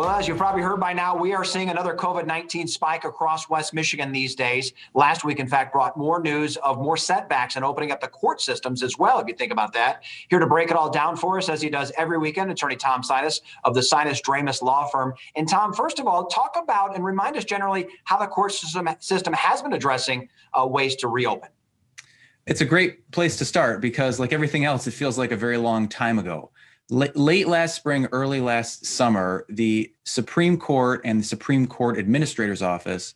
Well, as you've probably heard by now, we are seeing another COVID-19 spike across West Michigan these days. Last week, in fact, brought more news of more setbacks and opening up the court systems as well, if you think about that. Here to break it all down for us, as he does every weekend, attorney Tom Sinas of the Sinas law firm. And Tom, first of all, talk about and remind us generally how the court system has been addressing ways to reopen. It's a great place to start because, like everything else, it feels like a very long time ago. Late last spring, early last summer, the Supreme Court and the Supreme Court Administrator's Office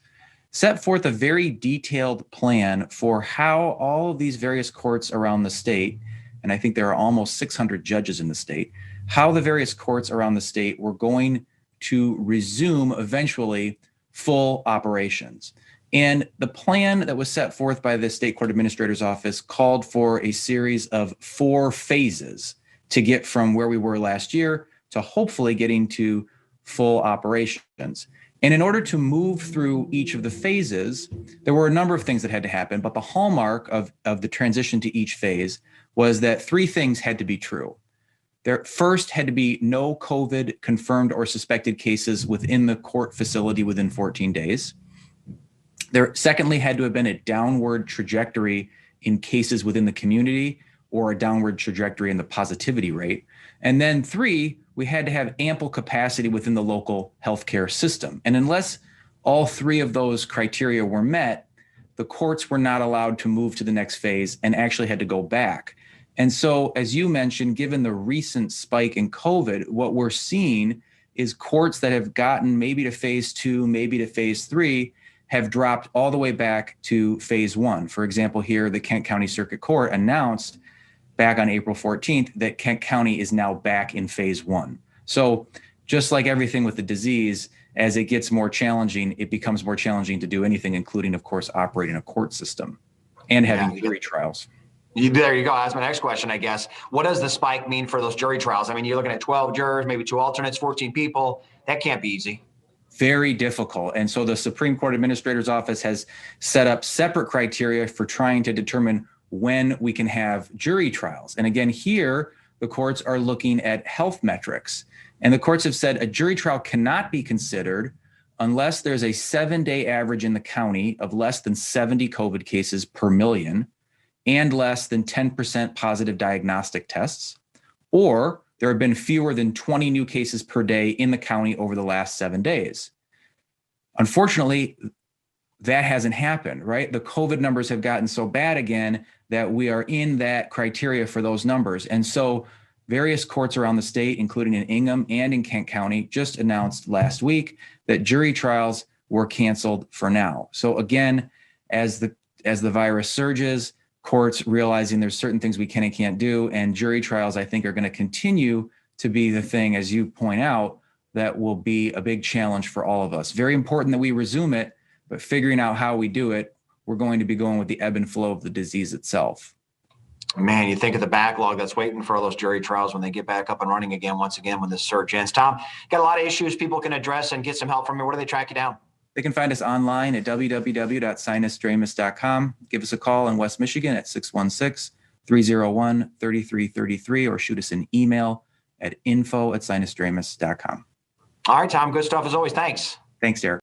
set forth a very detailed plan for how all of these various courts around the state, and I think there are almost 600 judges in the state, how the various courts around the state were going to resume eventually full operations. And the plan that was set forth by the State Court Administrator's Office called for a series of 4 phases to get from where we were last year to hopefully getting to full operations. And in order to move through each of the phases, there were a number of things that had to happen, but the hallmark of the transition to each phase was that 3 things had to be true. There first had to be no COVID confirmed or suspected cases within the court facility within 14 days. There secondly had to have been a downward trajectory in cases within the community or a downward trajectory in the positivity rate. And then 3, we had to have ample capacity within the local healthcare system. And unless all 3 of those criteria were met, the courts were not allowed to move to the next phase and actually had to go back. And so, as you mentioned, given the recent spike in COVID, what we're seeing is courts that have gotten maybe to phase 2, maybe to phase 3, have dropped all the way back to phase 1. For example, here, the Kent County Circuit Court announced back on April 14th that Kent County is now back in phase 1. So just like everything with the disease, as it gets more challenging, it becomes more challenging to do anything, including, of course, operating a court system and having jury trials. There you go. That's my next question, I guess. What does the spike mean for those jury trials? I mean, you're looking at 12 jurors, maybe 2 alternates, 14 people. That can't be easy. Very difficult. And so the Supreme Court Administrator's Office has set up separate criteria for trying to determine when we can have jury trials. And again, here, the courts are looking at health metrics. And the courts have said a jury trial cannot be considered unless there's a 7-day average in the county of less than 70 COVID cases per million and less than 10% positive diagnostic tests, or there have been fewer than 20 new cases per day in the county over the last 7 days. Unfortunately, that hasn't happened, right? The COVID numbers have gotten so bad again that we are in that criteria for those numbers. And so various courts around the state, including in Ingham and in Kent County, just announced last week that jury trials were canceled for now. So again, as the virus surges, courts realizing there's certain things we can and can't do, and jury trials, I think, are going to continue to be the thing, as you point out, that will be a big challenge for all of us. Very important that we resume it, but figuring out how we do it, we're going to be going with the ebb and flow of the disease itself. Man, you think of the backlog that's waiting for all those jury trials when they get back up and running again, once again, when this surge ends. Tom, got a lot of issues people can address and get some help from you. Where do they track you down? They can find us online at www.sinusdramus.com. Give us a call in West Michigan at 616-301-3333 or shoot us an email at info@sinusdramus.com. All right, Tom, good stuff as always. Thanks. Thanks, Derek.